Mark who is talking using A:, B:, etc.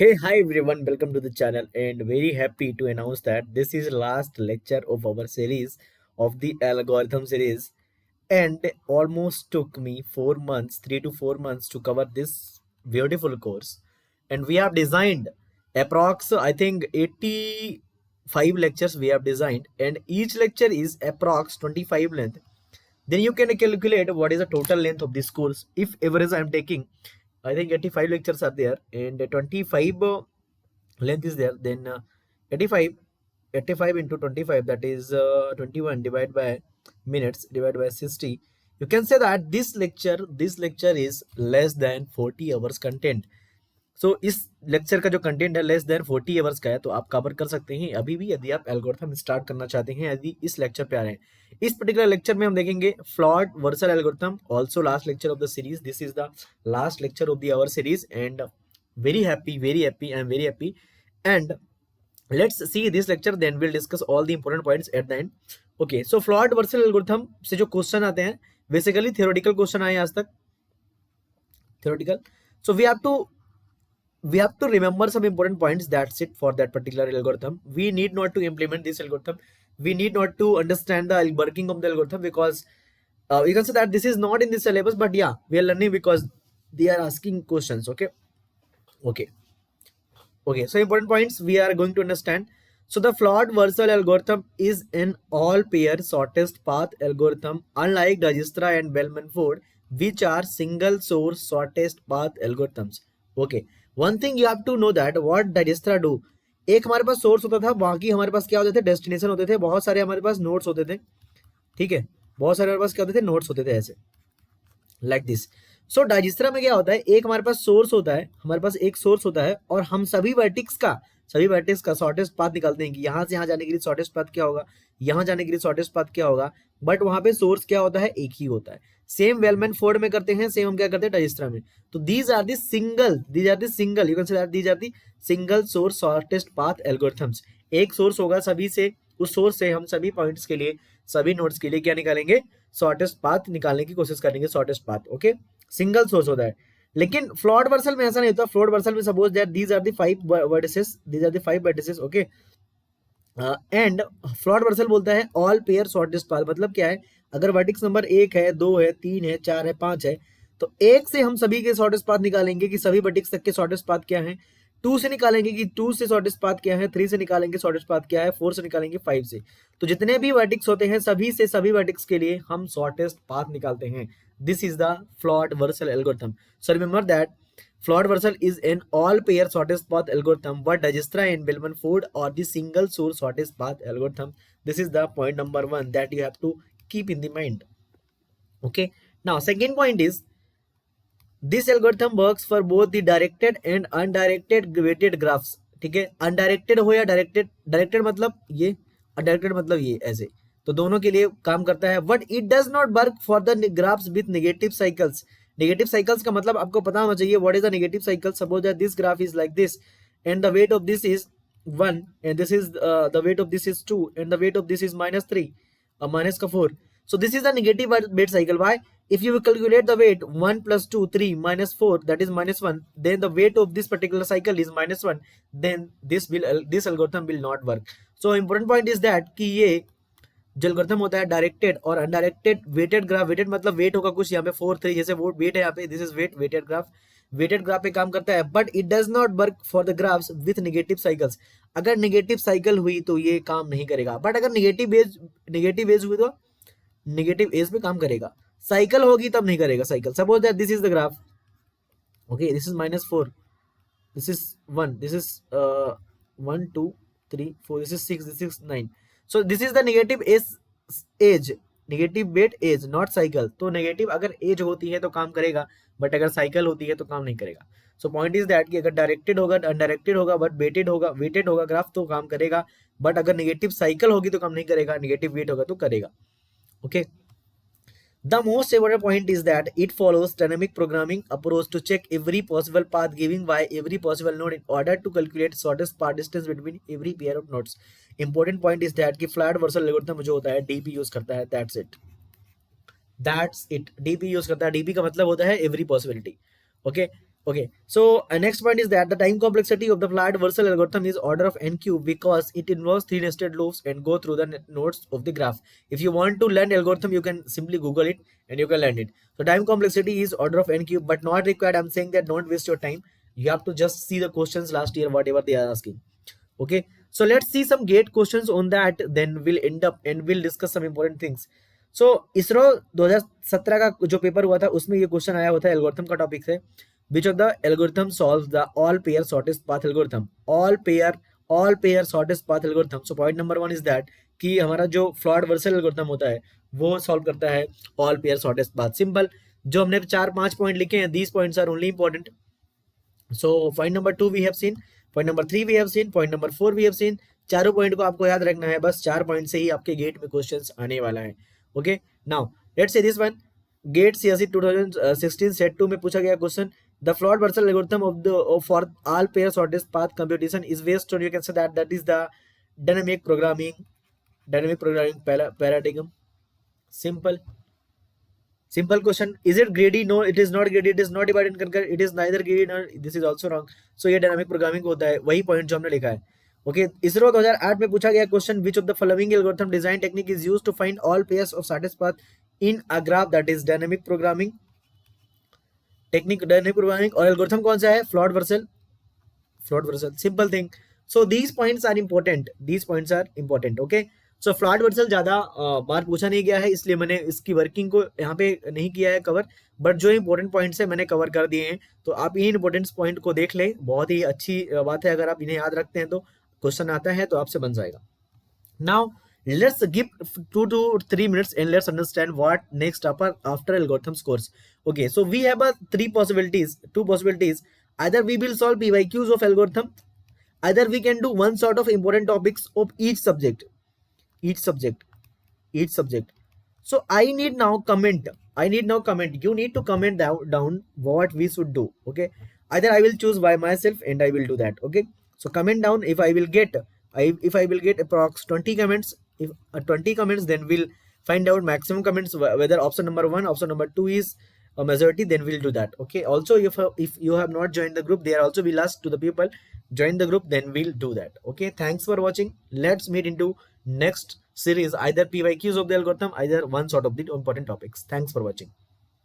A: Hey, hi everyone, welcome to the channel and very happy to announce that this is last lecture of our series of the algorithm series and almost took me 4 months, 3 to 4 months to cover this beautiful course. And we have designed approx I think 85 lectures we have designed and each lecture is approx 25 length. Then you can calculate what is the total length of this course. If average I am taking, I think 85 lectures are there and 25 length is there, then 85 85 into 25, that is 21 divided by minutes divided by 60. You can say that this lecture is less than 40 hours content. सो इस lecture का जो content है less than 40 hours का है, तो आप cover कर सकते हैं अभी भी यदि आप एल्गोरिथम स्टार्ट करना चाहते हैं, यदि इस लेक्चर पे आ रहे हैं। इस पर्टिकुलर लेक्चर में हम देखेंगे Floyd Warshall algorithm, also last lecture of the series. This is the last lecture of the our series and very happy, I am very happy. And let's see this lecture, then we'll discuss all the important points at the end. Okay, so flawed versal algorithm से जो question आते हैं basically theoretical question आए आज तक, theoretical. So we have to remember some important points. That's it for that particular algorithm. We need not to implement this algorithm, we need not to understand the working of the algorithm, because you can say that this is not in the syllabus, but yeah, we are learning because they are asking questions. Okay, so important points we are going to understand. So the flawed versal algorithm is an all pair shortest path algorithm, unlike Dijkstra and Bellman-Ford, which are single source shortest path algorithms. Okay, one thing you have to know that what Dijkstra do, एक हमारे पास source होता था, बाकी हमारे पास क्या होते थे, destination होते थे, बहुत सारे हमारे पास नोट्स होते थे। ठीक है, बहुत सारे हमारे पास क्या होते थे, नोट्स होते थे ऐसे, लाइक दिस। सो डाइजेस्ट्रा में क्या होता है, एक हमारे पास सोर्स होता है, हमारे पास एक सोर्स होता है और हम सभी वर्टिक्स का शॉर्टेस्ट पाथ निकालते हैं कि यहाँ से यहाँ जाने के लिए शॉर्टेस्ट पाथ क्या होगा, यहाँ जाने के लिए शॉर्टेस्ट पाथ क्या होगा, बट वहां पे सोर्स क्या होता है, एक ही होता है। सेम वेलमैन फोर्ड में करते हैं, सेम हम क्या करते हैं डाइजेस्ट्रा में। तो these are the single you can say that these are the single source shortest path algorithms. एक सोर्स होगा सभी से, उस सोर्स से हम सभी पॉइंट्स के लिए, सभी नोड्स के लिए क्या निकालेंगे, शॉर्टेस्ट पाथ निकालने की कोशिश करेंगे, shortest path. Okay, single source होता है। लेकिन फ्लॉड वर्सल में ऐसा नहीं होता। फ्लॉड वर्सल में suppose that these are the five vertices. Okay, and Floyd Warshall बोलता है ऑल पेयर शॉर्टेस्ट पाथ। मतलब क्या है, अगर वर्टिक्स नंबर 1 है, 2 है, 3 है, 4 है, 5 है, तो 1 से हम सभी के शॉर्टेस्ट पाथ निकालेंगे कि सभी वर्टिक्स तक के शॉर्टेस्ट पाथ क्या है। 2 से निकालेंगे कि 2 से शॉर्टेस्ट पाथ क्या है। 3 से निकालेंगे शॉर्टेस्ट पाथ क्या है। 4 से निकालेंगे 5 से। तो जितने भी वर्टिक्स होते हैं सभी से सभी वर्टिक्स के लिए हम शॉर्टेस्ट पाथ निकालते हैं। This is the flawed Warshall algorithm. So remember that flawed versal is an all pair shortest path algorithm, but Dijkstra and Bellman-Ford are the single source shortest path algorithm. This is the point number 1 that you have to keep in the mind. Okay, now second point is this algorithm works for both the directed and undirected weighted graphs. ठीक है, undirected हो या directed, directed मतलब ये, directed मतलब ये, ऐसे तो दोनों के लिए काम करता है। But it does not work for the graphs with negative cycles. Negative cycles का मतलब आपको पता होना चाहिए what is the negative cycle. Suppose that this graph is like this and the weight of this is 1 and this is the weight of this is 2 and the weight of this is -3 minus का 4. So this is the negative weight cycle. Why? If you calculate the weight 1 plus 2 3 minus 4, that is -1, then the weight of this particular cycle is -1, then this algorithm will not work. So important point is that कि ये जो algorithm होता है directed और undirected weighted graph, weighted मतलब wait होगा कुछ, यहाँ पे 4 3 जैसे वो वेट है, यहाँ पे this is weighted graph, weighted graph पे काम करता है। But it does not work for the graphs with negative cycles. अगर नेगेटिव साइकिल हुई तो ये काम नहीं करेगा, बट अगर नेगेटिव एज हुई तो नेगेटिव एज पे काम करेगा। साइकिल होगी तब नहीं करेगा cycle. Suppose that this is the graph, okay, this is -4, this is 1, this is 1 2 3 4, this is 6, this is 9। So this is the negative edge, negative weight edge, not cycle. तो negative अगर edge होती है तो काम करेगा, but अगर cycle होती है तो काम नहीं करेगा। सो पॉइंट इज दैट कि अगर डायरेक्टेड होगा, अनडायरेक्टेड होगा, बट वेटेड होगा ग्राफ तो काम करेगा, बट अगर नेगेटिव साइकिल होगी तो काम नहीं करेगा, नेगेटिव वेट होगा तो करेगा। Okay, the most important point is that it follows dynamic programming approach to check every possible path given by every possible node in order to calculate shortest path distance between every pair of nodes. Important point is that कि flat Vercel algorithm जो होता है DP use करता है। That's it, DP use करता है। DP का मतलब होता है every possibility. Okay, Okay, so next point is that the time complexity of the flat Wursel algorithm is order of n cube because it involves three nested loops and go through the nodes of the graph. If you want to learn algorithm, you can simply Google it and you can learn it. So time complexity is order of n cube, but not required. I'm saying that don't waste your time. You have to just see the questions last year, whatever they are asking. Okay, so let's see some gate questions on that. Then we'll end up and we'll discuss some important things. So ISRO 2017 का जो paper हुआ था उसमें ये question आया हुआ था algorithm का टॉपिक से. Which of the algorithm solves the all pair shortest path algorithm? All pair shortest path algorithm. So point number 1 is that कि हमारा जो फ्लॉड वर्सल एल्गोरिथम होता है वो सॉल्व करता है all pair shortest path. Simple. जो हमने 4-5 पॉइंट लिखे हैं, these points are only important. So point number 2 we have seen, point number 3 we have seen, point number 4 we have seen. चारों पॉइंट को आपको याद रखना है. बस 4 पॉइंट से ही आपके गेट में क्वेश्चंस आने वाला है. Okay, now let's say this one. GATE CSE 2016 set 2 में पूछा गया question. The flawed Wursel algorithm for all pair shortest path computation is based on, you can say that is the dynamic programming paradigm. Simple question. Is it greedy? No, it is not greedy. It is not divide and conquer. It is neither greedy nor this is also wrong. So ये dynamic programming होता है. वही point जो हमने लिखा है. Okay, ISRO 2008 में पूछा गया question. Which of the following algorithm design technique is used to find all pairs of shortest path in a graph. That is dynamic programming technique. Dynamic programming और एल्गोरिथम कौन सा है? Floyd Warshall. Simple thing. So these points are important. Okay, so Floyd Warshall ज्यादा बार पूछा नहीं गया है, इसलिए मैंने इसकी वर्किंग को यहाँ पे नहीं किया है कवर. बट जो इंपॉर्टेंट पॉइंट्स है मैंने कवर कर दिए हैं. तो आप इन इंपॉर्टेंट पॉइंट को देख लें. बहुत ही अच्छी बात है. अगर आप इन्हें याद रखते हैं तो क्वेश्चन आता है तो आपसे बन जाएगा. Now let's give 2 to 3 minutes and let's understand what next after algorithms course. Okay, so we have two possibilities. Either we will solve PYQs of algorithm, either we can do one sort of important topics of each subject. So I need now comment. You need to comment down what we should do. Okay, either I will choose by myself and I will do that. Okay, so comment down. If I will get approx 20 comments, if 20 comments, then we'll find out maximum comments whether option number 1, option number 2 is a majority, then we'll do that. Okay, also if you have not joined the group, there also will ask to the people join the group, then we'll do that. Okay, thanks for watching. Let's meet into next series, either PYQs of the algorithm, either one sort of the important topics. Thanks for watching.